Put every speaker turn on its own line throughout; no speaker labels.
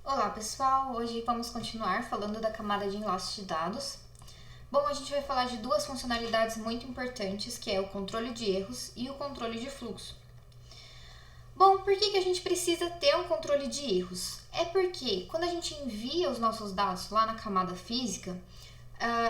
Olá pessoal, hoje vamos continuar falando da camada de enlace de dados. Bom, a gente vai falar de duas funcionalidades muito importantes, que é o controle de erros e o controle de fluxo. Bom, por que a gente precisa ter um controle de erros? É porque quando a gente envia os nossos dados lá na camada física,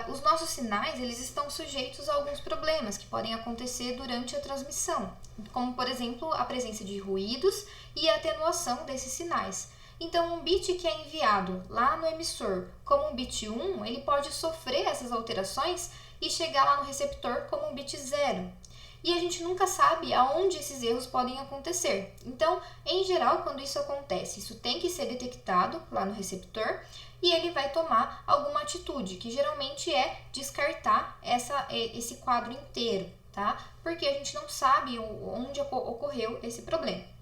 os nossos sinais eles estão sujeitos a alguns problemas que podem acontecer durante a transmissão, como por exemplo a presença de ruídos e a atenuação desses sinais. Então, um bit que é enviado lá no emissor como um bit 1, ele pode sofrer essas alterações e chegar lá no receptor como um bit 0. E a gente nunca sabe aonde esses erros podem acontecer. Então, em geral, quando isso acontece, isso tem que ser detectado lá no receptor e ele vai tomar alguma atitude, que geralmente é descartar esse quadro inteiro, tá? Porque a gente não sabe onde ocorreu esse problema.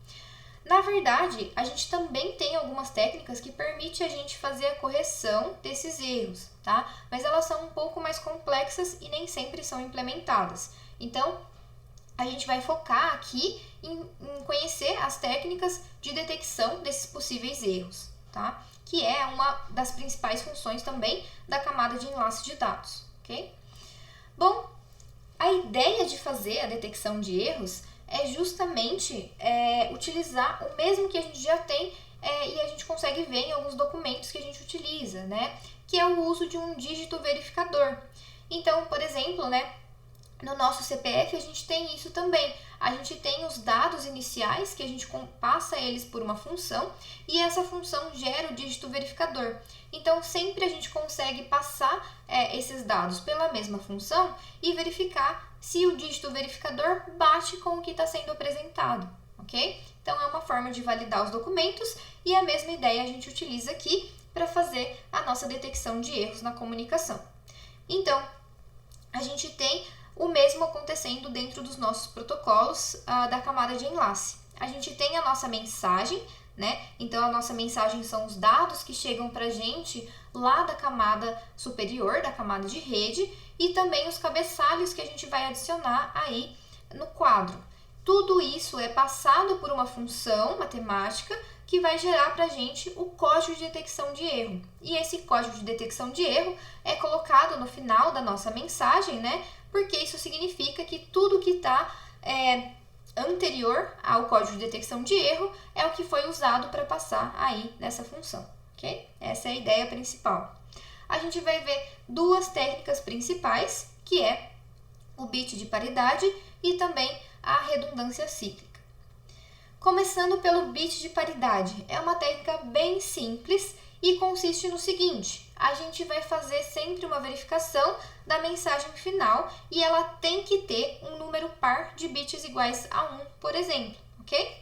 Na verdade, a gente também tem algumas técnicas que permitem a gente fazer a correção desses erros, tá? Mas elas são um pouco mais complexas e nem sempre são implementadas. Então, a gente vai focar aqui em conhecer as técnicas de detecção desses possíveis erros, tá? Que é uma das principais funções também da camada de enlace de dados, ok? Bom, a ideia de fazer a detecção de erros é justamente utilizar o mesmo que a gente já tem e a gente consegue ver em alguns documentos que a gente utiliza, né? Que é o uso de um dígito verificador. Então, por exemplo, né, no nosso CPF a gente tem isso também. A gente tem os dados iniciais que a gente passa eles por uma função e essa função gera o dígito verificador. Então, sempre a gente consegue passar esses dados pela mesma função e verificar se o dígito verificador bate com o que está sendo apresentado, ok? Então, é uma forma de validar os documentos e a mesma ideia a gente utiliza aqui para fazer a nossa detecção de erros na comunicação. Então, a gente tem o mesmo acontecendo dentro dos nossos protocolos da camada de enlace. A gente tem a nossa mensagem, né? Então, a nossa mensagem são os dados que chegam para a gente lá da camada superior, da camada de rede, e também os cabeçalhos que a gente vai adicionar aí no quadro. Tudo isso é passado por uma função matemática que vai gerar para a gente o código de detecção de erro. E esse código de detecção de erro é colocado no final da nossa mensagem, né? Porque isso significa que tudo que está anterior ao código de detecção de erro é o que foi usado para passar aí nessa função, ok? Essa é a ideia principal. A gente vai ver duas técnicas principais, que é o bit de paridade e também a redundância cíclica. Começando pelo bit de paridade, é uma técnica bem simples e consiste no seguinte: a gente vai fazer sempre uma verificação da mensagem final e ela tem que ter um número par de bits iguais a 1, por exemplo, ok?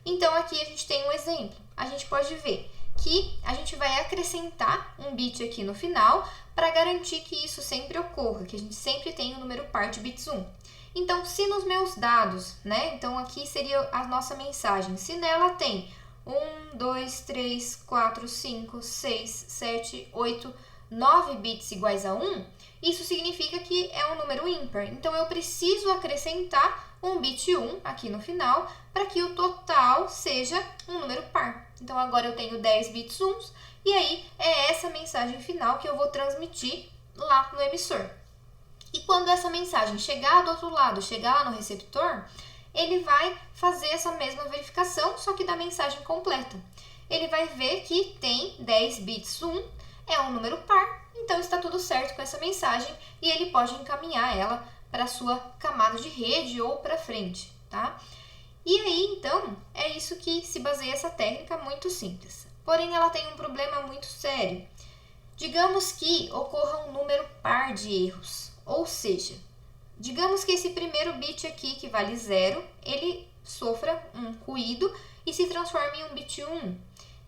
Então, aqui a gente tem um exemplo. A gente pode ver que a gente vai acrescentar um bit aqui no final para garantir que isso sempre ocorra, que a gente sempre tenha um número par de bits 1. Então, se nos meus dados, né? Então, aqui seria a nossa mensagem. Se nela tem 1, 2, 3, 4, 5, 6, 7, 8, 9 bits iguais a 1, isso significa que é um número ímpar. Então, eu preciso acrescentar um bit 1 aqui no final para que o total seja um número par. Então, agora eu tenho 10 bits 1 e aí é essa mensagem final que eu vou transmitir lá no emissor. E quando essa mensagem chegar do outro lado, chegar lá no receptor, ele vai fazer essa mesma verificação, só que da mensagem completa. Ele vai ver que tem 10 bits 1, é um número par, então está tudo certo com essa mensagem e ele pode encaminhar ela para a sua camada de rede ou para frente, tá? E aí, então, é isso que se baseia essa técnica muito simples. Porém, ela tem um problema muito sério. Digamos que ocorra um número par de erros, ou seja, digamos que esse primeiro bit aqui, que vale 0, ele sofra um ruído e se transforme em um bit 1.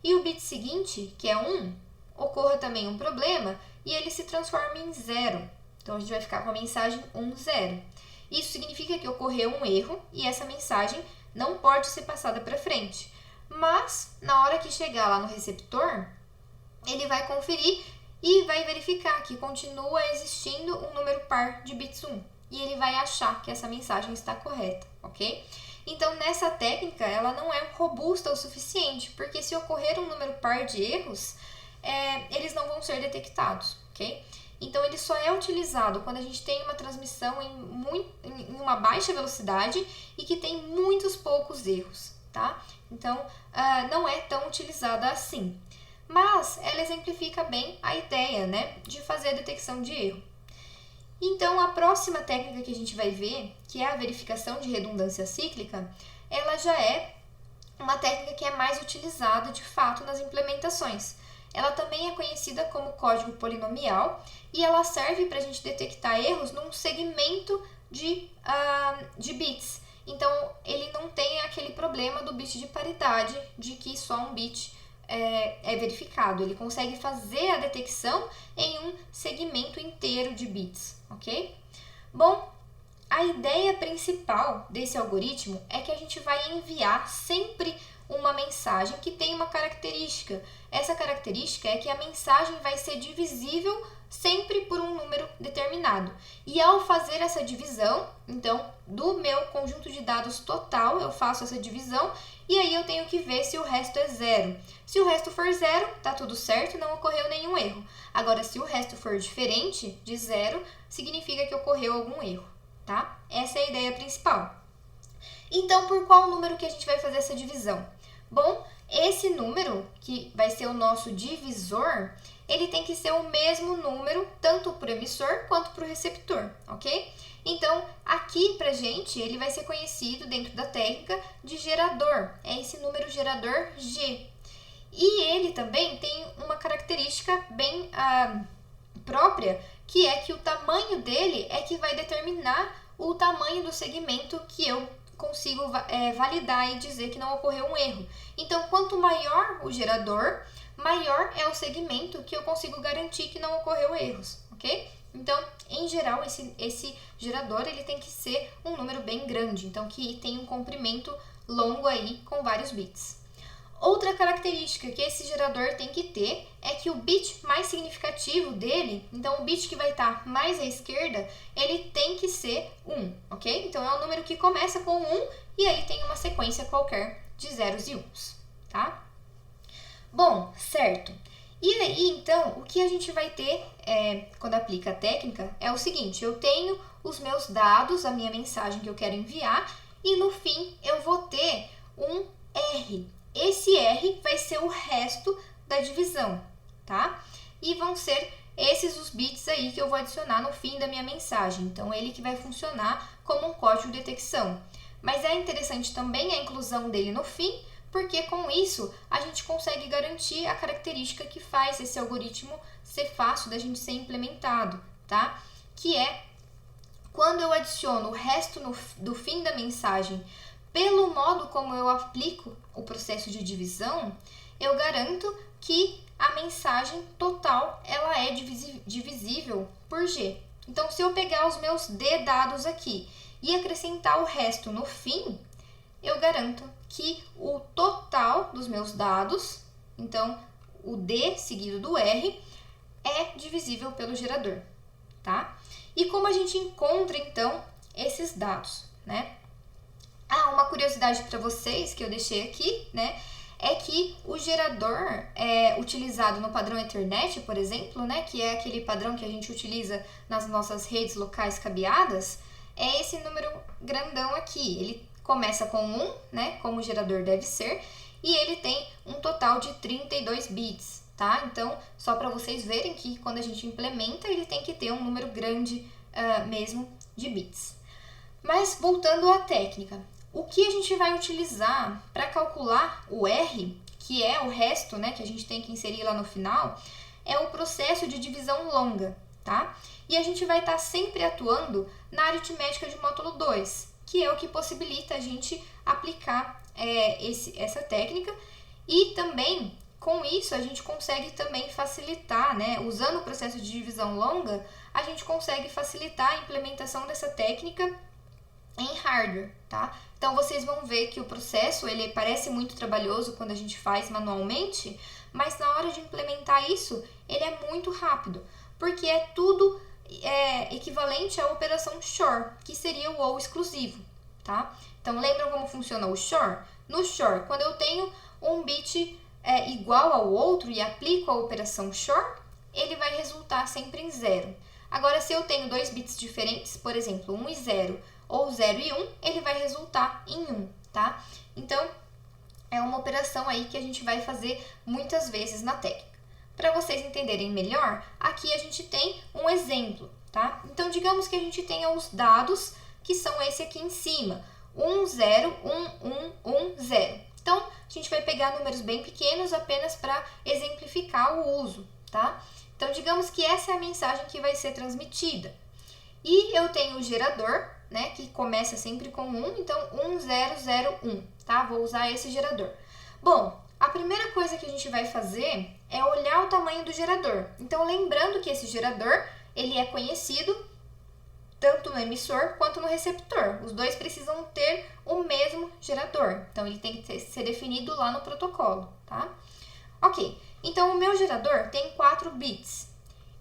E o bit seguinte, que é 1, ocorra também um problema e ele se transforme em 0. Então, a gente vai ficar com a mensagem 1, 0. Isso significa que ocorreu um erro e essa mensagem não pode ser passada para frente. Mas, na hora que chegar lá no receptor, ele vai conferir e vai verificar que continua existindo um número par de bits 1. E ele vai achar que essa mensagem está correta, ok? Então, nessa técnica, ela não é robusta o suficiente, porque se ocorrer um número par de erros, eles não vão ser detectados, ok? Então, ele só é utilizado quando a gente tem uma transmissão em uma baixa velocidade e que tem muitos poucos erros, tá? Então, não é tão utilizada assim. Mas ela exemplifica bem a ideia, né, de fazer a detecção de erro. Então, a próxima técnica que a gente vai ver, que é a verificação de redundância cíclica, ela já é uma técnica que é mais utilizada de fato nas implementações. Ela também é conhecida como código polinomial e ela serve para a gente detectar erros num segmento de bits. Então, ele não tem aquele problema do bit de paridade, de que só um bit é verificado. Ele consegue fazer a detecção em um segmento inteiro de bits, ok? Bom, a ideia principal desse algoritmo é que a gente vai enviar sempre uma mensagem que tem uma característica. Essa característica é que a mensagem vai ser divisível sempre por um número determinado. E ao fazer essa divisão, então, do meu conjunto de dados total, eu faço essa divisão e aí eu tenho que ver se o resto é zero. Se o resto for zero, tá tudo certo, não ocorreu nenhum erro. Agora, se o resto for diferente de zero, significa que ocorreu algum erro, tá? Essa é a ideia principal. Então, por qual número que a gente vai fazer essa divisão? Bom, esse número, que vai ser o nosso divisor, ele tem que ser o mesmo número tanto para o emissor quanto para o receptor, ok? Então, aqui pra gente, ele vai ser conhecido dentro da técnica de gerador. É esse número gerador G. E ele também tem uma característica bem própria, que é que o tamanho dele é que vai determinar o tamanho do segmento que eu consigo validar e dizer que não ocorreu um erro. Então, quanto maior o gerador, maior é o segmento que eu consigo garantir que não ocorreu erros, ok? Então, em geral, esse gerador ele tem que ser um número bem grande, então que tem um comprimento longo aí com vários bits. Outra característica que esse gerador tem que ter é que o bit mais significativo dele, então o bit que vai estar mais à esquerda, ele tem que ser 1, ok? Então é um número que começa com 1 e aí tem uma sequência qualquer de zeros e uns, tá? Bom, certo. E aí, então, o que a gente vai ter quando aplica a técnica é o seguinte, eu tenho os meus dados, a minha mensagem que eu quero enviar e no fim eu vou ter um R. Esse R vai ser o resto da divisão, tá? E vão ser esses os bits aí que eu vou adicionar no fim da minha mensagem. Então, ele que vai funcionar como um código de detecção. Mas é interessante também a inclusão dele no fim, porque com isso a gente consegue garantir a característica que faz esse algoritmo ser fácil da gente ser implementado, tá? Que é quando eu adiciono o resto do fim da mensagem pelo modo como eu aplico o processo de divisão, eu garanto que a mensagem total ela é divisível por G. Então, se eu pegar os meus D dados aqui e acrescentar o resto no fim, eu garanto que o total dos meus dados, então o D seguido do R, é divisível pelo gerador, tá? E como a gente encontra, então, esses dados, né? Uma curiosidade para vocês que eu deixei aqui, né, é que o gerador utilizado no padrão Ethernet, por exemplo, né, que é aquele padrão que a gente utiliza nas nossas redes locais cabeadas, é esse número grandão aqui. Ele começa com 1, né, como o gerador deve ser, e ele tem um total de 32 bits, tá? Então, só para vocês verem que quando a gente implementa, ele tem que ter um número grande mesmo de bits. Mas voltando à técnica, o que a gente vai utilizar para calcular o R, que é o resto, né, que a gente tem que inserir lá no final, é o processo de divisão longa, tá? E a gente vai estar sempre atuando na aritmética de módulo 2, que é o que possibilita a gente aplicar essa técnica e também, com isso, a gente consegue também facilitar, né, usando o processo de divisão longa, a gente consegue facilitar a implementação dessa técnica em hardware, tá? Então, vocês vão ver que o processo, ele parece muito trabalhoso quando a gente faz manualmente, mas na hora de implementar isso, ele é muito rápido, porque é tudo equivalente à operação XOR, que seria o OR exclusivo, tá? Então, lembram como funciona o XOR? No XOR, quando eu tenho um bit igual ao outro e aplico a operação XOR, ele vai resultar sempre em 0. Agora, se eu tenho dois bits diferentes, por exemplo, 1 e 0 ou 0 e 1, ele vai resultar em 1, tá? Então, é uma operação aí que a gente vai fazer muitas vezes na técnica. Para vocês entenderem melhor, aqui a gente tem um exemplo, tá? Então, digamos que a gente tenha os dados que são esse aqui em cima, 1, 0, 1, 1, 1, 0. Então, a gente vai pegar números bem pequenos apenas para exemplificar o uso, tá? Então, digamos que essa é a mensagem que vai ser transmitida. E eu tenho o gerador, né, que começa sempre com 1, então 1001, tá? Vou usar esse gerador. Bom, a primeira coisa que a gente vai fazer é olhar o tamanho do gerador. Então, lembrando que esse gerador, ele é conhecido tanto no emissor quanto no receptor. Os dois precisam ter o mesmo gerador. Então, ele tem que ser definido lá no protocolo, tá? Ok, então o meu gerador tem 4 bits.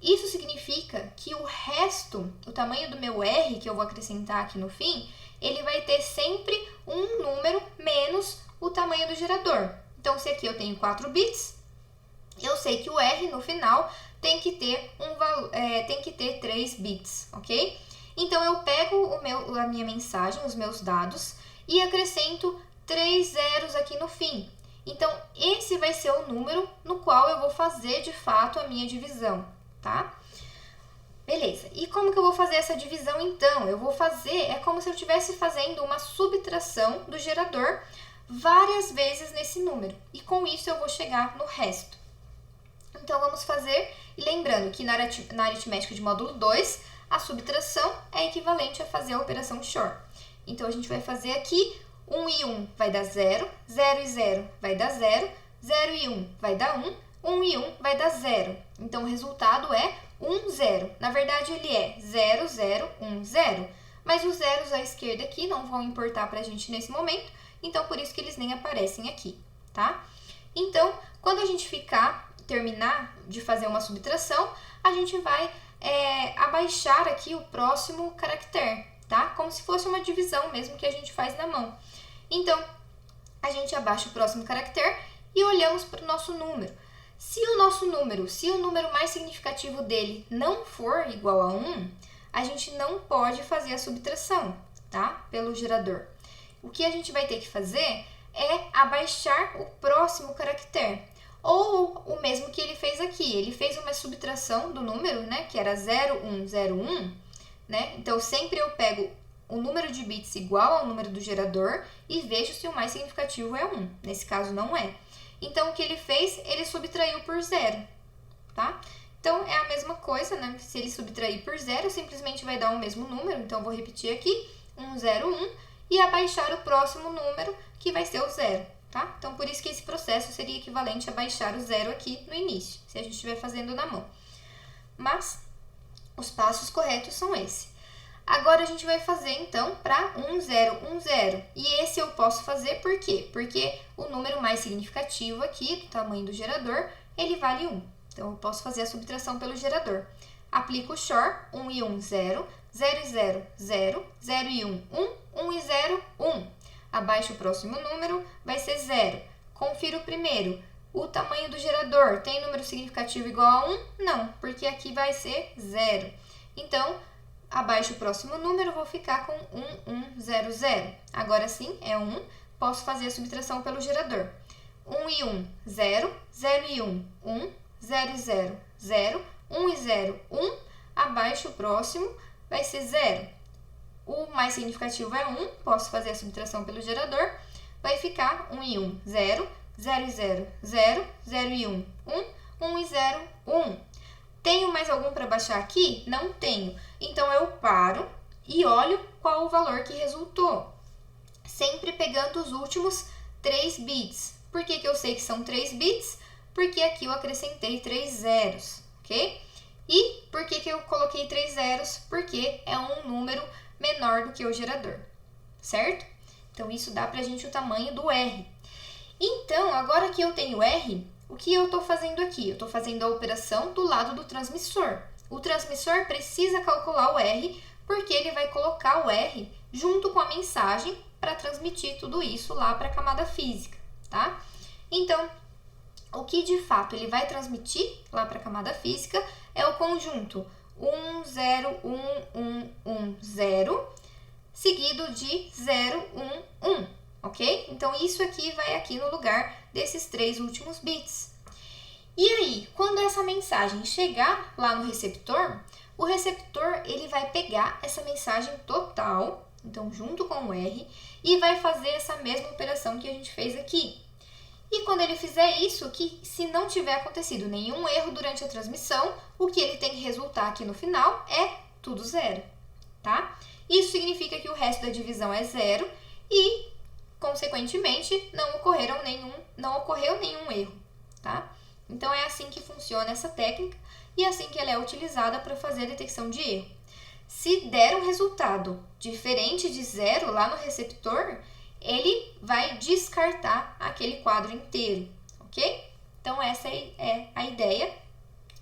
Isso significa que o resto, o tamanho do meu R, que eu vou acrescentar aqui no fim, ele vai ter sempre um número menos o tamanho do gerador. Então, se aqui eu tenho 4 bits, eu sei que o R no final tem que ter, tem que ter 3 bits, ok? Então, eu pego a minha mensagem, os meus dados, e acrescento 3 zeros aqui no fim. Então, esse vai ser o número no qual eu vou fazer, de fato, a minha divisão, tá? Beleza. E como que eu vou fazer essa divisão, então? Eu vou fazer, é como se eu estivesse fazendo uma subtração do gerador várias vezes nesse número. E com isso, eu vou chegar no resto. Então, vamos fazer, e lembrando que na aritmética de módulo 2, a subtração é equivalente a fazer a operação XOR. Então, a gente vai fazer aqui 1 e 1 vai dar 0, 0 e 0 vai dar 0, 0 e 1 vai dar 1, 1 e 1 vai dar 0. Então, o resultado é 1, 0. Na verdade, ele é 0, 0, 1, 0. Mas os zeros à esquerda aqui não vão importar para a gente nesse momento, então por isso que eles nem aparecem aqui, tá? Então, quando a gente terminar de fazer uma subtração, a gente vai abaixar aqui o próximo caractere, tá? Como se fosse uma divisão mesmo que a gente faz na mão. Então, a gente abaixa o próximo caractere e olhamos para o nosso número. Se o número mais significativo dele não for igual a 1, a gente não pode fazer a subtração, tá? Pelo gerador. O que a gente vai ter que fazer é abaixar o próximo caractere. Ou o mesmo que ele fez aqui. Ele fez uma subtração do número, né? Que era 0101, né? Então, sempre eu pego o número de bits igual ao número do gerador e vejo se o mais significativo é 1. Nesse caso, não é. Então, o que ele fez? Ele subtraiu por 0, tá? Então, é a mesma coisa, né? Se ele subtrair por 0, simplesmente vai dar o mesmo número. Então, eu vou repetir aqui, 101, e abaixar o próximo número, que vai ser o 0, tá? Então, por isso que esse processo seria equivalente a baixar o 0 aqui no início, se a gente estiver fazendo na mão. Mas, os passos corretos são esses. Agora, a gente vai fazer, então, para 1010. E esse eu posso fazer por quê? Porque o número mais significativo aqui, do tamanho do gerador, ele vale 1. Então, eu posso fazer a subtração pelo gerador. Aplico o XOR, 1 e 1, 0, 0 e 0, 0, 0 e 1, 1, 1 e 0, 1. Abaixo o próximo número, vai ser 0. Confiro o primeiro. O tamanho do gerador tem número significativo igual a 1? Não, porque aqui vai ser 0. Então, abaixo o próximo número, vou ficar com 1, 1, 0, 0. Agora sim, é 1. Posso fazer a subtração pelo gerador. 1 e 1, 0. 0 e 1, 1. 0 e 0, 0. 1 e 0, 1. Abaixo o próximo, vai ser 0. O mais significativo é 1. Posso fazer a subtração pelo gerador. Vai ficar 1 e 1, 0. 0 e 0, 0. 0 e 1, 1. 1 e 0, 1. Tenho mais algum para baixar aqui? Não tenho. Então, eu paro e olho qual o valor que resultou. Sempre pegando os últimos 3 bits. Por que eu sei que são 3 bits? Porque aqui eu acrescentei 3 zeros, ok? E por que eu coloquei 3 zeros? Porque é um número menor do que o gerador, certo? Então, isso dá pra gente o tamanho do R. Então, agora que eu tenho R, o que eu estou fazendo aqui? Eu estou fazendo a operação do lado do transmissor. O transmissor precisa calcular o R, porque ele vai colocar o R junto com a mensagem para transmitir tudo isso lá para a camada física, tá? Então, o que de fato ele vai transmitir lá para a camada física é o conjunto 1, 0, 1, 1, 1, 0, seguido de 0, 1, 1, ok? Então, isso aqui vai aqui no lugar desses 3 últimos bits. E aí, quando essa mensagem chegar lá no receptor, o receptor ele vai pegar essa mensagem total, então junto com o R, e vai fazer essa mesma operação que a gente fez aqui. E quando ele fizer isso, que se não tiver acontecido nenhum erro durante a transmissão, o que ele tem que resultar aqui no final é tudo 0, tá? Isso significa que o resto da divisão é 0 e, consequentemente, não ocorreu nenhum erro, tá? Então, é assim que funciona essa técnica e é assim que ela é utilizada para fazer a detecção de erro. Se der um resultado diferente de 0 lá no receptor, ele vai descartar aquele quadro inteiro, ok? Então, essa é a ideia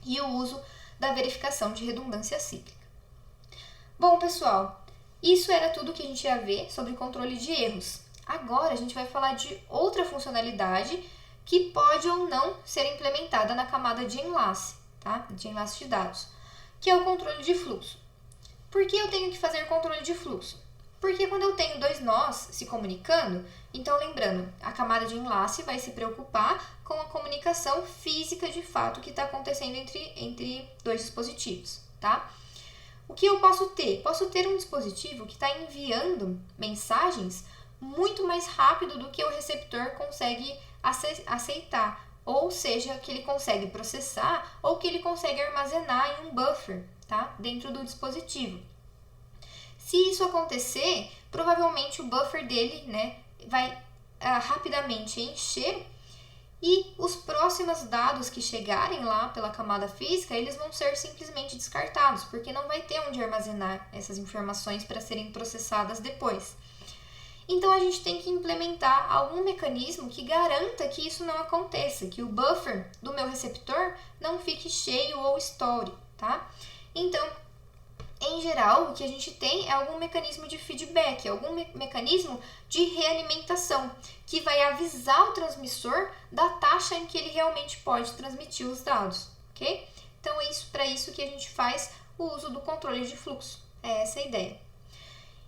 e o uso da verificação de redundância cíclica. Bom, pessoal, isso era tudo que a gente ia ver sobre controle de erros. Agora, a gente vai falar de outra funcionalidade que pode ou não ser implementada na camada de enlace, tá? De enlace de dados, que é o controle de fluxo. Por que eu tenho que fazer controle de fluxo? Porque quando eu tenho 2 nós se comunicando, então lembrando, a camada de enlace vai se preocupar com a comunicação física de fato que está acontecendo entre 2 dispositivos, tá? O que eu posso ter? Posso ter um dispositivo que está enviando mensagens muito mais rápido do que o receptor consegue aceitar, ou seja, que ele consegue processar ou que ele consegue armazenar em um buffer, tá? Dentro do dispositivo. Se isso acontecer, provavelmente o buffer dele, né, vai rapidamente encher e os próximos dados que chegarem lá pela camada física, eles vão ser simplesmente descartados, porque não vai ter onde armazenar essas informações para serem processadas depois. Então, a gente tem que implementar algum mecanismo que garanta que isso não aconteça, que o buffer do meu receptor não fique cheio ou estoure, tá? Então, em geral, o que a gente tem é algum mecanismo de feedback, algum mecanismo de realimentação, que vai avisar o transmissor da taxa em que ele realmente pode transmitir os dados, ok? Então, é para isso que a gente faz o uso do controle de fluxo, é essa a ideia.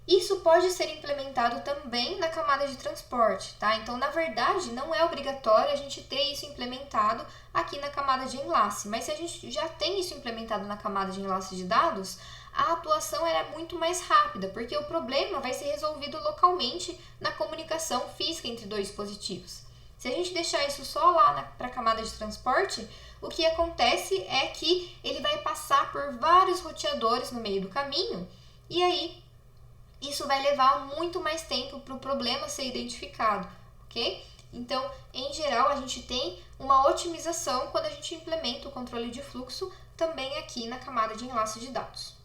Isso pode ser implementado também na camada de transporte, tá? Então, na verdade, não é obrigatório a gente ter isso implementado aqui na camada de enlace, mas se a gente já tem isso implementado na camada de enlace de dados, a atuação é muito mais rápida, porque o problema vai ser resolvido localmente na comunicação física entre 2 dispositivos. Se a gente deixar isso só lá para a camada de transporte, o que acontece é que ele vai passar por vários roteadores no meio do caminho, e aí isso vai levar muito mais tempo para o problema ser identificado, ok? Então, em geral, a gente tem uma otimização quando a gente implementa o controle de fluxo também aqui na camada de enlace de dados.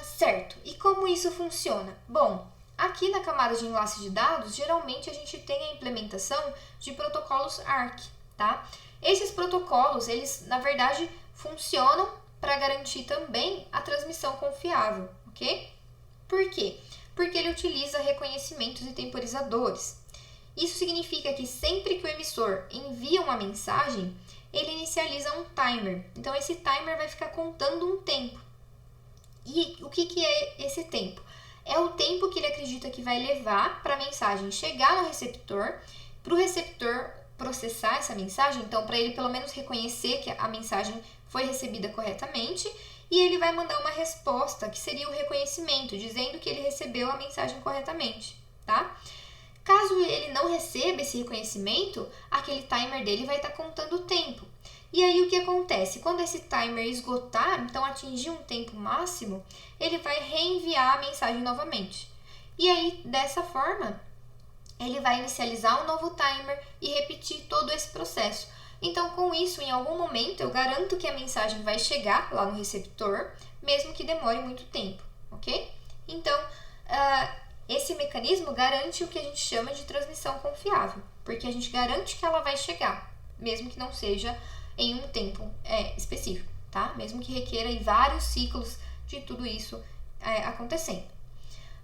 Certo, e como isso funciona? Bom, aqui na camada de enlace de dados, geralmente a gente tem a implementação de protocolos ARQ, tá? Esses protocolos, eles, na verdade, funcionam para garantir também a transmissão confiável, ok? Por quê? Porque ele utiliza reconhecimentos e temporizadores. Isso significa que sempre que o emissor envia uma mensagem, ele inicializa um timer. Então, esse timer vai ficar contando um tempo. E o que é esse tempo? É o tempo que ele acredita que vai levar para a mensagem chegar no receptor, para o receptor processar essa mensagem, então para ele pelo menos reconhecer que a mensagem foi recebida corretamente, e ele vai mandar uma resposta, que seria o reconhecimento, dizendo que ele recebeu a mensagem corretamente, tá? Caso ele não receba esse reconhecimento, aquele timer dele vai estar contando o tempo. E aí o que acontece? Quando esse timer esgotar, então atingir um tempo máximo, ele vai reenviar a mensagem novamente. E aí, dessa forma, ele vai inicializar um novo timer e repetir todo esse processo. Então, com isso, em algum momento, eu garanto que a mensagem vai chegar lá no receptor, mesmo que demore muito tempo, ok? Então, esse mecanismo garante o que a gente chama de transmissão confiável, porque a gente garante que ela vai chegar, mesmo que não seja em um tempo específico, tá? Mesmo que requeira vários ciclos de tudo isso acontecendo.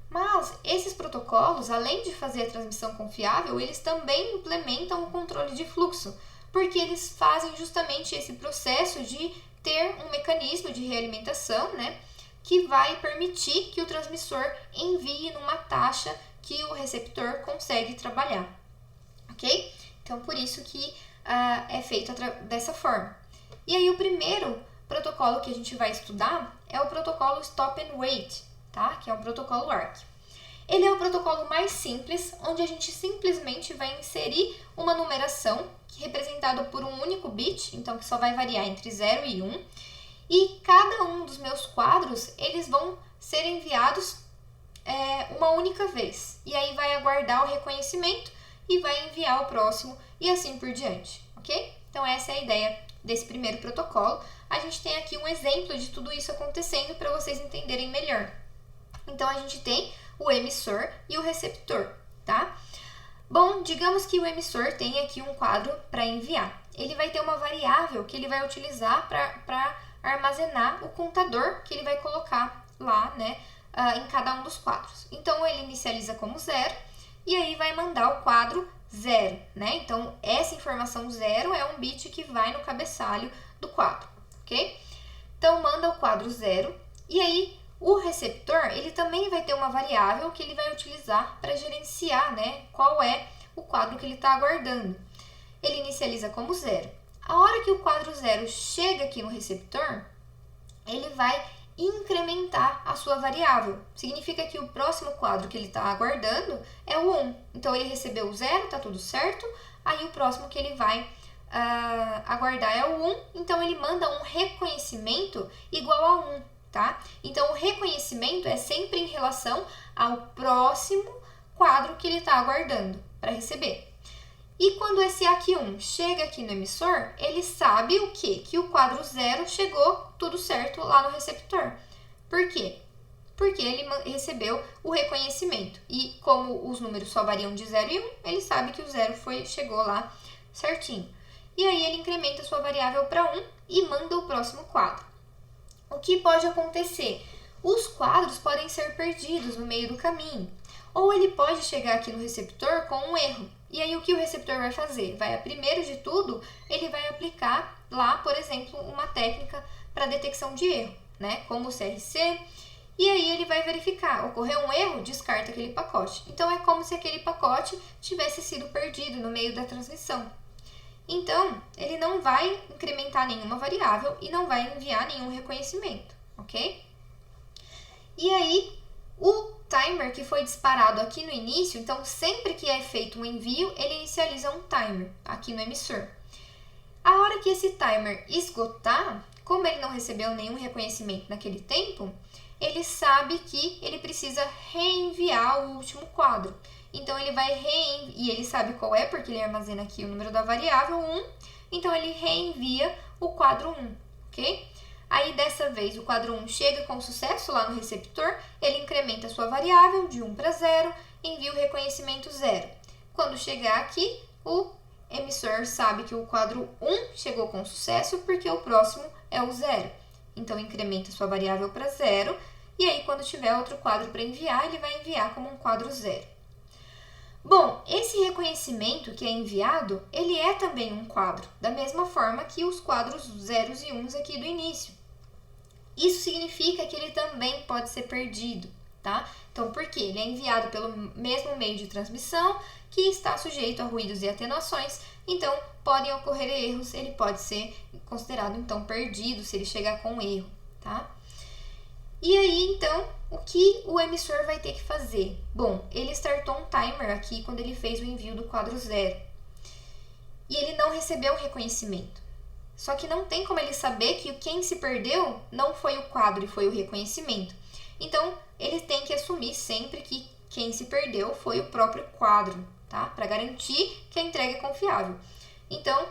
Mas esses protocolos, além de fazer a transmissão confiável, eles também implementam o controle de fluxo, porque eles fazem justamente esse processo de ter um mecanismo de realimentação, né, que vai permitir que o transmissor envie numa taxa que o receptor consegue trabalhar, ok? Então, por isso que é feito dessa forma. E aí, o primeiro protocolo que a gente vai estudar é o protocolo Stop and Wait, tá? Que é o protocolo ARC. Ele é o protocolo mais simples, onde a gente simplesmente vai inserir uma numeração representada por um único bit, então que só vai variar entre 0 e 1, e cada um dos meus quadros, eles vão ser enviados uma única vez. E aí vai aguardar o reconhecimento e vai enviar o próximo e assim por diante, ok? Então essa é a ideia desse primeiro protocolo. A gente tem aqui um exemplo de tudo isso acontecendo para vocês entenderem melhor. Então a gente tem o emissor e o receptor, tá? Bom, digamos que o emissor tem aqui um quadro para enviar. Ele vai ter uma variável que ele vai utilizar para armazenar o contador que ele vai colocar lá, né, em cada um dos quadros. Então, ele inicializa como 0 e aí vai mandar o quadro 0, né? Então, essa informação 0 é um bit que vai no cabeçalho do quadro, ok? Então, manda o quadro 0 e aí o receptor, ele também vai ter uma variável que ele vai utilizar para gerenciar, né, qual é o quadro que ele está aguardando. Ele inicializa como 0. A hora que o quadro 0 chega aqui no receptor, ele vai incrementar a sua variável. Significa que o próximo quadro que ele está aguardando é o 1. Então, ele recebeu o 0, está tudo certo. Aí, o próximo que ele vai aguardar é o 1. Então, ele manda um reconhecimento igual a 1, tá? Então, o reconhecimento é sempre em relação ao próximo quadro que ele está aguardando para receber. E quando esse AQ1 chega aqui no emissor, ele sabe o quê? Que o quadro 0 chegou tudo certo lá no receptor. Por quê? Porque ele recebeu o reconhecimento. E como os números só variam de 0 e 1, ele sabe que o 0 chegou lá certinho. E aí ele incrementa sua variável para 1 e manda o próximo quadro. O que pode acontecer? Os quadros podem ser perdidos no meio do caminho. Ou ele pode chegar aqui no receptor com um erro. E aí, o que o receptor vai fazer? Primeiro de tudo, ele vai aplicar lá, por exemplo, uma técnica para detecção de erro, né? Como o CRC. E aí, ele vai verificar. Ocorreu um erro? Descarta aquele pacote. Então, é como se aquele pacote tivesse sido perdido no meio da transmissão. Então, ele não vai incrementar nenhuma variável e não vai enviar nenhum reconhecimento, ok? E aí, o timer que foi disparado aqui no início, então sempre que é feito um envio, ele inicializa um timer aqui no emissor. A hora que esse timer esgotar, como ele não recebeu nenhum reconhecimento naquele tempo, ele sabe que ele precisa reenviar o último quadro. Então, ele vai e ele sabe qual é, porque ele armazena aqui o número da variável 1, então ele reenvia o quadro 1, ok? Aí, dessa vez, o quadro 1 chega com sucesso lá no receptor, ele incrementa a sua variável de 1 para 0, envia o reconhecimento 0. Quando chegar aqui, o emissor sabe que o quadro 1 chegou com sucesso, porque o próximo é o 0. Então, incrementa a sua variável para 0, e aí, quando tiver outro quadro para enviar, ele vai enviar como um quadro 0. Bom, esse reconhecimento que é enviado, ele é também um quadro, da mesma forma que os quadros 0s e 1s aqui do início. Isso significa que ele também pode ser perdido, tá? Então, por quê? Ele é enviado pelo mesmo meio de transmissão, que está sujeito a ruídos e atenuações, então podem ocorrer erros, ele pode ser considerado, então, perdido se ele chegar com erro, tá? E aí, então, o que o emissor vai ter que fazer? Bom, ele startou um timer aqui quando ele fez o envio do quadro 0. E ele não recebeu o reconhecimento. Só que não tem como ele saber que quem se perdeu não foi o quadro e foi o reconhecimento. Então, ele tem que assumir sempre que quem se perdeu foi o próprio quadro, tá? Para garantir que a entrega é confiável. Então,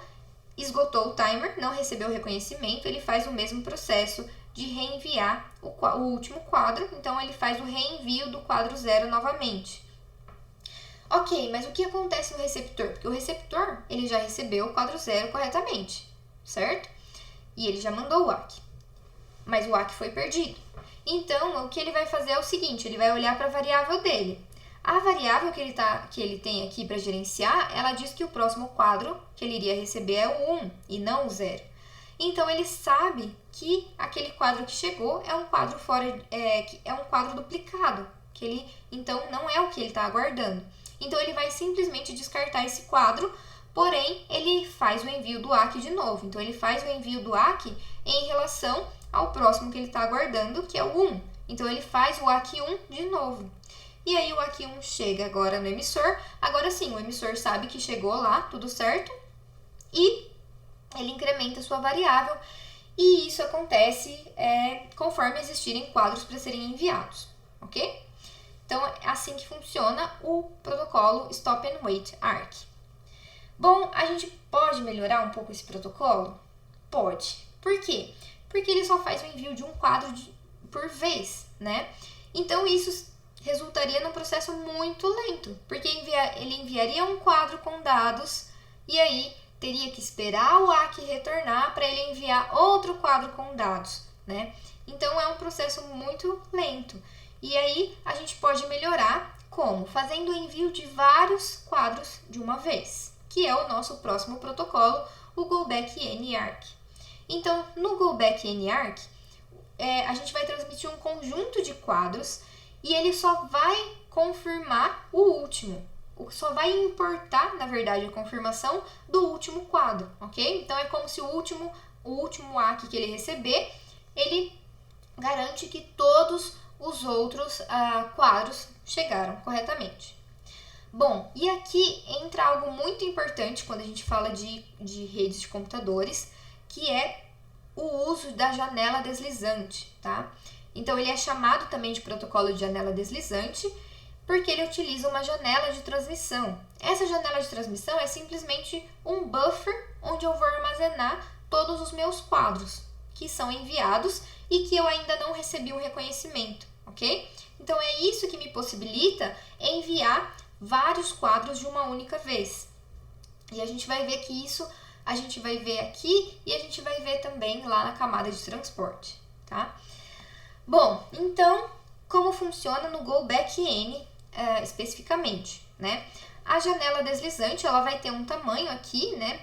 esgotou o timer, não recebeu o reconhecimento, ele faz o mesmo processo de reenviar o último quadro. Então, ele faz o reenvio do quadro 0 novamente. Ok, mas o que acontece no receptor? Porque o receptor, ele já recebeu o quadro 0 corretamente, certo? E ele já mandou o AQ. Mas o AQ foi perdido. Então, o que ele vai fazer é o seguinte, ele vai olhar para a variável dele. A variável que ele tem aqui para gerenciar, ela diz que o próximo quadro que ele iria receber é o 1 e não o 0. Então, ele sabe que aquele quadro que chegou é um quadro é um quadro duplicado, que ele, então, não é o que ele está aguardando. Então, ele vai simplesmente descartar esse quadro, porém, ele faz o envio do ACK de novo. Então, ele faz o envio do ACK em relação ao próximo que ele está aguardando, que é o 1. Então, ele faz o ACK 1 de novo. E aí, o ACK 1 chega agora no emissor. Agora sim, o emissor sabe que chegou lá, tudo certo, e ele incrementa sua variável. E isso acontece conforme existirem quadros para serem enviados, ok? Então, é assim que funciona o protocolo Stop and Wait ARK. Bom, a gente pode melhorar um pouco esse protocolo? Pode. Por quê? Porque ele só faz o envio de um quadro por vez, né? Então, isso resultaria num processo muito lento, porque ele enviaria um quadro com dados e aí teria que esperar o ACK retornar para ele enviar outro quadro com dados, né? Então, é um processo muito lento. E aí, a gente pode melhorar como? Fazendo o envio de vários quadros de uma vez, que é o nosso próximo protocolo, o GoBackN ARK. Então, no GoBackN ARK, a gente vai transmitir um conjunto de quadros e ele só vai confirmar o último. Só vai importar, na verdade, a confirmação do último quadro, ok? Então, é como se o último ACK que ele receber, ele garante que todos os outros quadros chegaram corretamente. Bom, e aqui entra algo muito importante quando a gente fala de redes de computadores, que é o uso da janela deslizante, tá? Então, ele é chamado também de protocolo de janela deslizante, porque ele utiliza uma janela de transmissão. Essa janela de transmissão é simplesmente um buffer onde eu vou armazenar todos os meus quadros que são enviados e que eu ainda não recebi um reconhecimento, ok? Então, é isso que me possibilita enviar vários quadros de uma única vez. E a gente vai ver que isso a gente vai ver aqui e a gente vai ver também lá na camada de transporte, tá? Bom, então, como funciona no GoBackN especificamente, né? A janela deslizante, ela vai ter um tamanho aqui, né?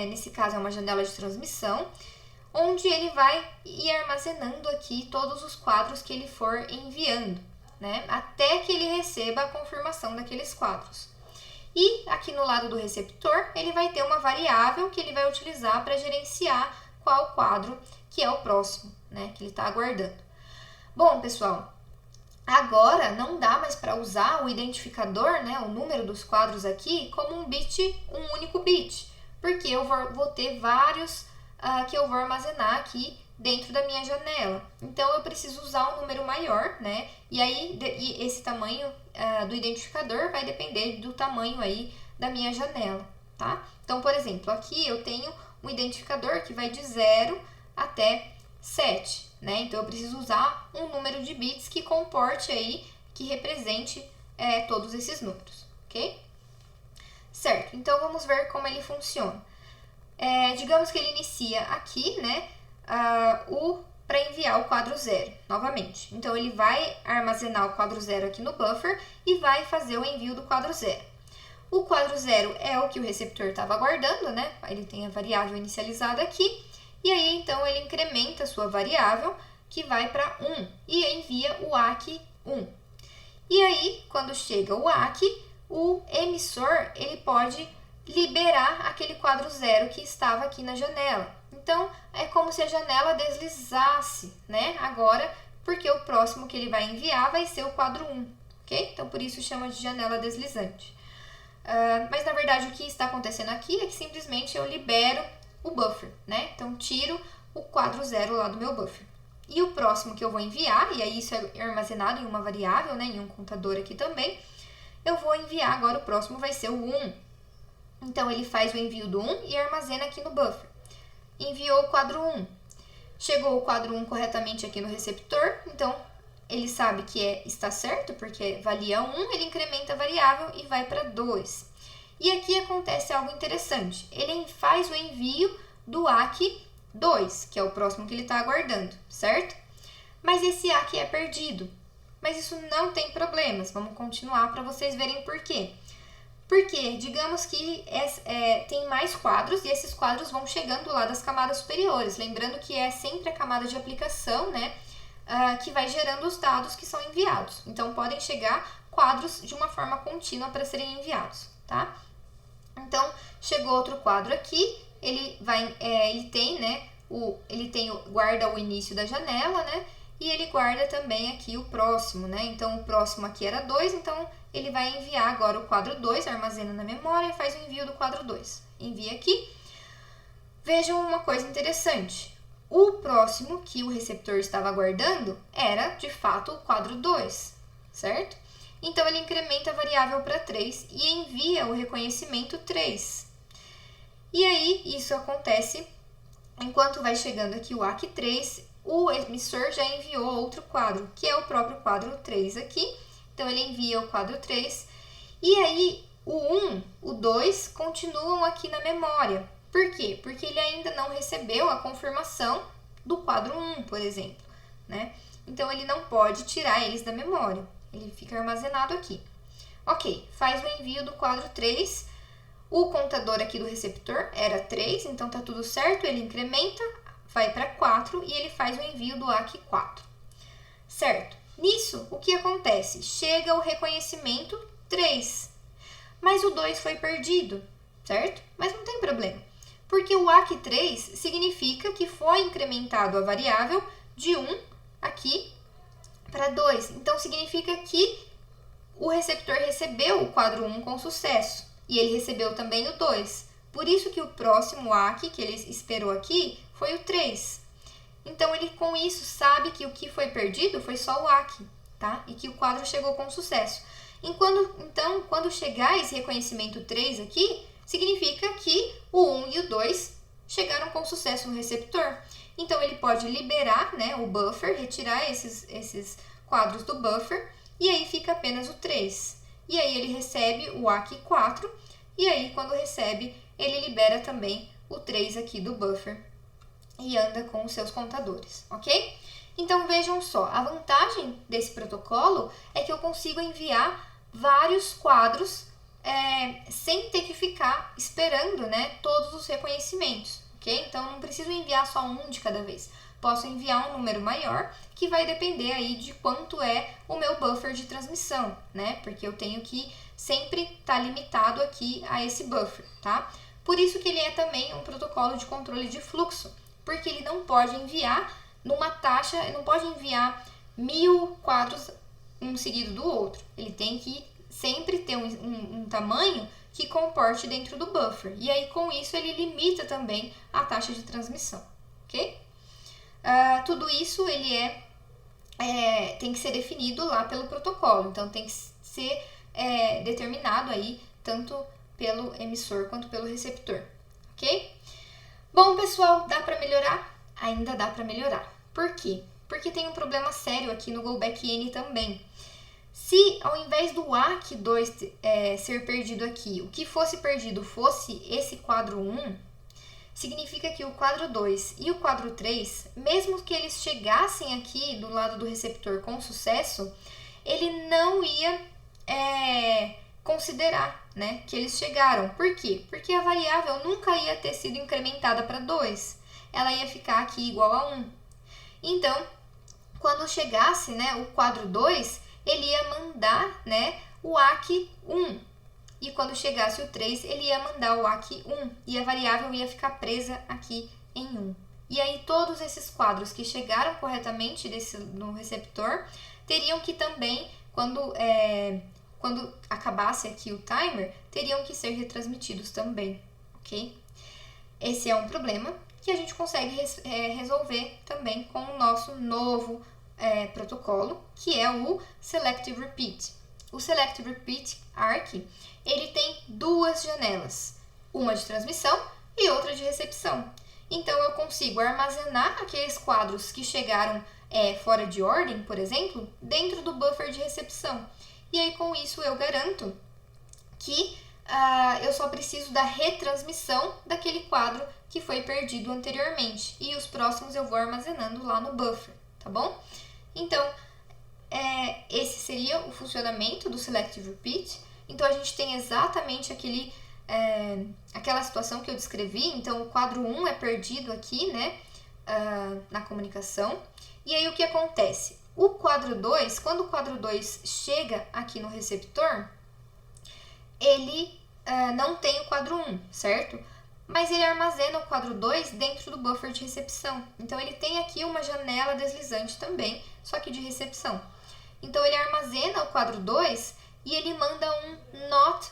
Nesse caso, é uma janela de transmissão, onde ele vai ir armazenando aqui todos os quadros que ele for enviando, né? Até que ele receba a confirmação daqueles quadros. E aqui no lado do receptor, ele vai ter uma variável que ele vai utilizar para gerenciar qual quadro que é o próximo, né? Que ele está aguardando. Bom, pessoal, agora não dá mais para usar o identificador, né? O número dos quadros aqui como um único bit, porque eu vou ter vários que eu vou armazenar aqui dentro da minha janela. Então, eu preciso usar um número maior, né? E aí, esse tamanho do identificador vai depender do tamanho aí da minha janela, tá? Então, por exemplo, aqui eu tenho um identificador que vai de 0 até 7, né? Então, eu preciso usar um número de bits que comporte aí, que represente todos esses números, ok? Certo, então vamos ver como ele funciona. Digamos que ele inicia aqui, né? Para enviar o quadro 0, novamente. Então, ele vai armazenar o quadro 0 aqui no buffer e vai fazer o envio do quadro 0. O quadro 0 é o que o receptor estava aguardando, né? Ele tem a variável inicializada aqui. E aí, então, ele incrementa a sua variável, que vai para 1, e envia o ACK 1. E aí, quando chega o ACK, o emissor ele pode liberar aquele quadro 0 que estava aqui na janela. Então, é como se a janela deslizasse, né? Agora, porque o próximo que ele vai enviar vai ser o quadro 1, ok? Então, por isso chama de janela deslizante. Mas, na verdade, o que está acontecendo aqui é que simplesmente eu libero o buffer, né? Então, tiro o quadro 0 lá do meu buffer. E o próximo que eu vou enviar, e aí isso é armazenado em uma variável, né? Em um contador aqui também, eu vou enviar agora, o próximo vai ser o 1. Então, ele faz o envio do 1 e armazena aqui no buffer. Enviou o quadro 1. Chegou o quadro 1 corretamente aqui no receptor, então ele sabe que está certo, porque valia 1, ele incrementa a variável e vai para 2. E aqui acontece algo interessante. Ele faz o envio do ACK 2, que é o próximo que ele está aguardando, certo? mas esse A aqui é perdido. Mas isso não tem problemas, vamos continuar para vocês verem por quê. Porque, digamos que tem mais quadros e esses quadros vão chegando lá das camadas superiores. Lembrando que é sempre a camada de aplicação, né, que vai gerando os dados que são enviados. Então, podem chegar quadros de uma forma contínua para serem enviados, tá? Então, chegou outro quadro aqui, ele tem, né, guarda o início da janela, né, e ele guarda também aqui o próximo, né? Então, o próximo aqui era 2, então ele vai enviar agora o quadro 2, armazena na memória e faz o envio do quadro 2. Envia aqui. Vejam uma coisa interessante. O próximo que o receptor estava aguardando era, de fato, o quadro 2, certo? Então, ele incrementa a variável para 3 e envia o reconhecimento 3. E aí, isso acontece enquanto vai chegando aqui o AQ3, o emissor já enviou outro quadro, que é o próprio quadro 3 aqui. Então, ele envia o quadro 3. E aí, o 1, o 2 continuam aqui na memória. Por quê? Porque ele ainda não recebeu a confirmação do quadro 1, por exemplo, né? Então, ele não pode tirar eles da memória. Ele fica armazenado aqui. Ok, faz o envio do quadro 3. O contador aqui do receptor era 3, então tá tudo certo. Ele incrementa, vai para 4 e ele faz o envio do AQ4. Certo? Nisso, o que acontece? Chega o reconhecimento 3, mas o 2 foi perdido, certo? Mas não tem problema, porque o AQ3 significa que foi incrementado a variável de 1 aqui para 2. Então, significa que o receptor recebeu o quadro 1 com sucesso e ele recebeu também o 2. Por isso que o próximo AQ que ele esperou aqui foi o 3. Então, ele com isso sabe que o que foi perdido foi só o AQ, tá? E que o quadro chegou com sucesso. Então, quando chegar esse reconhecimento 3 aqui, significa que o 1 e o 2 chegaram com sucesso no receptor. Então, ele pode liberar, né, o buffer, retirar esses quadros do buffer, e aí fica apenas o 3. E aí, ele recebe o AQ4, e aí, quando recebe, ele libera também o 3 aqui do buffer e anda com os seus contadores, ok? Então, vejam só, a vantagem desse protocolo é que eu consigo enviar vários quadros sem ter que ficar esperando, né, todos os reconhecimentos, ok? Então, não preciso enviar só um de cada vez. Posso enviar um número maior, que vai depender aí de quanto é o meu buffer de transmissão, né? Porque eu tenho que sempre estar limitado aqui a esse buffer, tá? Por isso que ele é também um protocolo de controle de fluxo, porque ele não pode enviar numa taxa, não pode enviar 1000 quadros um seguido do outro. Ele tem que sempre ter um tamanho que comporte dentro do buffer. E aí, com isso, ele limita também a taxa de transmissão, ok? Tudo isso ele tem que ser definido lá pelo protocolo. Então, tem que ser determinado aí tanto pelo emissor quanto pelo receptor, ok? Bom, pessoal, dá para melhorar? Ainda dá para melhorar. Por quê? Porque tem um problema sério aqui no Go Back N também. Se ao invés do AQ2 ser perdido aqui, o que fosse perdido fosse esse quadro 1, significa que o quadro 2 e o quadro 3, mesmo que eles chegassem aqui do lado do receptor com sucesso, ele não ia considerar, né, que eles chegaram. Por quê? Porque a variável nunca ia ter sido incrementada para 2. Ela ia ficar aqui igual a 1. Então, quando chegasse, né, o quadro 2, ele ia mandar, né, o AQ1. E quando chegasse o 3, ele ia mandar o AQ1. E a variável ia ficar presa aqui em 1. E aí, todos esses quadros que chegaram corretamente no receptor, teriam que também, quando acabasse aqui o timer, teriam que ser retransmitidos também, ok? Esse é um problema que a gente consegue resolver também com o nosso novo protocolo, que é o Selective Repeat. O Selective Repeat ARC, ele tem duas janelas, uma de transmissão e outra de recepção. Então, eu consigo armazenar aqueles quadros que chegaram fora de ordem, por exemplo, dentro do buffer de recepção. E aí, com isso, eu garanto que eu só preciso da retransmissão daquele quadro que foi perdido anteriormente. E os próximos eu vou armazenando lá no buffer, tá bom? Então, esse seria o funcionamento do Selective Repeat. Então, a gente tem exatamente aquela situação que eu descrevi. Então, o quadro 1 é perdido aqui, né, na comunicação. E aí, o que acontece? O quadro 2, quando o quadro 2 chega aqui no receptor, ele não tem o quadro 1, certo? Mas ele armazena o quadro 2 dentro do buffer de recepção. Então, ele tem aqui uma janela deslizante também, só que de recepção. Então, ele armazena o quadro 2 e ele manda um not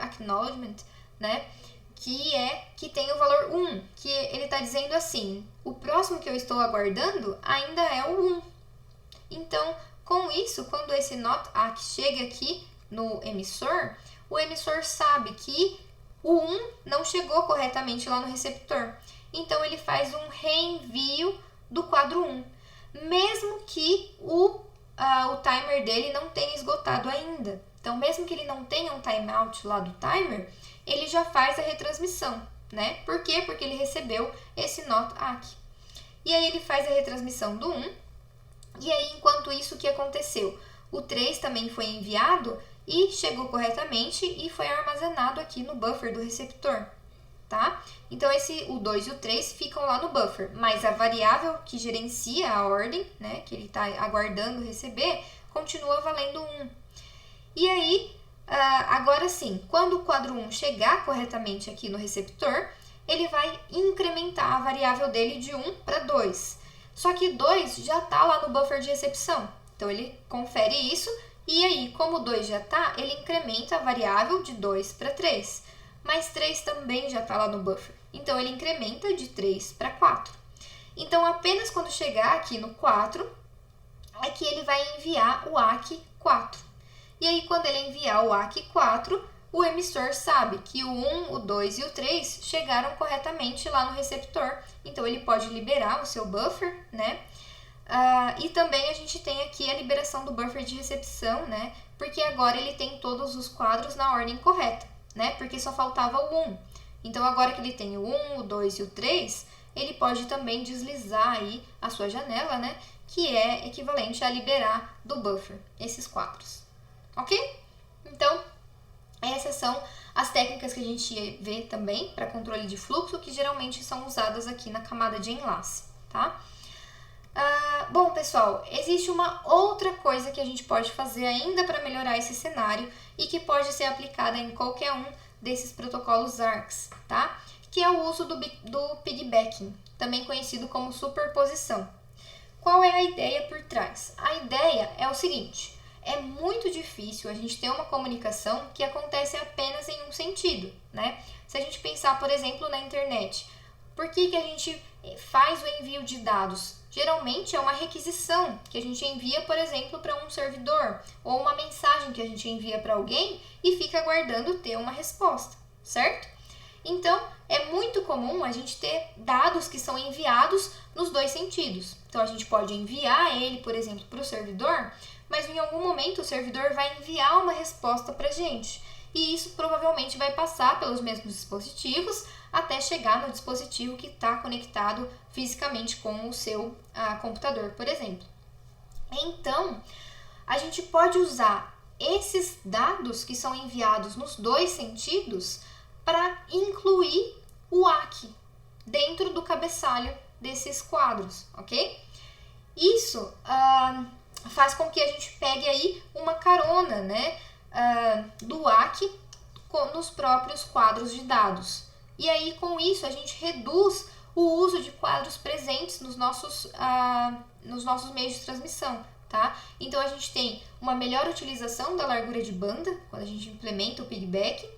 acknowledgement, né? Que tem o valor 1, que ele está dizendo assim, o próximo que eu estou aguardando ainda é o 1. Então, com isso, quando esse not ack chega aqui no emissor, o emissor sabe que o 1 não chegou corretamente lá no receptor. Então, ele faz um reenvio do quadro 1, mesmo que o timer dele não tenha esgotado ainda. Então, mesmo que ele não tenha um timeout lá do timer, ele já faz a retransmissão, né? Por quê? Porque ele recebeu esse not ack. E aí, ele faz a retransmissão do 1. E aí, enquanto isso, o que aconteceu? O 3 também foi enviado e chegou corretamente e foi armazenado aqui no buffer do receptor, tá? Então, o 2 e o 3 ficam lá no buffer, mas a variável que gerencia a ordem, né, que ele está aguardando receber, continua valendo 1. E aí, agora sim, quando o quadro 1 chegar corretamente aqui no receptor, ele vai incrementar a variável dele de 1 para 2. Só que 2 já está lá no buffer de recepção, então ele confere isso. E aí, como o 2 já está, ele incrementa a variável de 2 para 3. Mas 3 também já está lá no buffer. Então, ele incrementa de 3 para 4. Então, apenas quando chegar aqui no 4, é que ele vai enviar o ACK 4. E aí, quando ele enviar o ACK 4, o emissor sabe que o 1, o 2 e o 3 chegaram corretamente lá no receptor. Então, ele pode liberar o seu buffer, né? E também a gente tem aqui a liberação do buffer de recepção, né? Porque agora ele tem todos os quadros na ordem correta, né? Porque só faltava o 1. Então, agora que ele tem o 1, o 2 e o 3, ele pode também deslizar aí a sua janela, né? Que é equivalente a liberar do buffer esses quadros, ok? Então, essas são as técnicas que a gente vê também para controle de fluxo, que geralmente são usadas aqui na camada de enlace, tá? Bom, pessoal, existe uma outra coisa que a gente pode fazer ainda para melhorar esse cenário e que pode ser aplicada em qualquer um desses protocolos ARCs, tá? Que é o uso do piggybacking, também conhecido como superposição. Qual é a ideia por trás? A ideia é o seguinte, é muito difícil a gente ter uma comunicação que acontece apenas em um sentido, né? Se a gente pensar, por exemplo, na internet, por que a gente faz o envio de dados? Geralmente é uma requisição que a gente envia, por exemplo, para um servidor, ou uma mensagem que a gente envia para alguém e fica aguardando ter uma resposta, certo? Então, é muito comum a gente ter dados que são enviados nos dois sentidos. Então, a gente pode enviar ele, por exemplo, para o servidor, mas em algum momento o servidor vai enviar uma resposta para a gente. E isso provavelmente vai passar pelos mesmos dispositivos até chegar no dispositivo que está conectado fisicamente com o seu computador, por exemplo. Então, a gente pode usar esses dados que são enviados nos dois sentidos para incluir o ACK dentro do cabeçalho desses quadros, ok? Isso faz com que a gente pegue aí uma carona, né, do ACK nos próprios quadros de dados. E aí, com isso, a gente reduz o uso de quadros presentes nos nossos meios de transmissão, tá? Então, a gente tem uma melhor utilização da largura de banda quando a gente implementa o piggyback.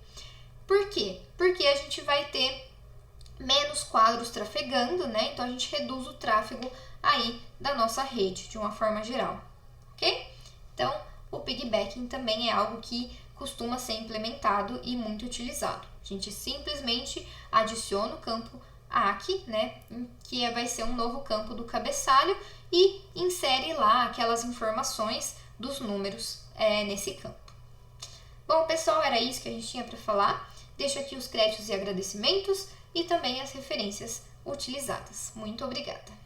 Por quê? Porque a gente vai ter menos quadros trafegando, né? Então, a gente reduz o tráfego aí da nossa rede, de uma forma geral, ok? Então, o piggybacking também é algo que costuma ser implementado e muito utilizado. A gente simplesmente adiciona o campo ACK, né, que vai ser um novo campo do cabeçalho, e insere lá aquelas informações dos números nesse campo. Bom, pessoal, era isso que a gente tinha para falar. Deixo aqui os créditos e agradecimentos e também as referências utilizadas. Muito obrigada!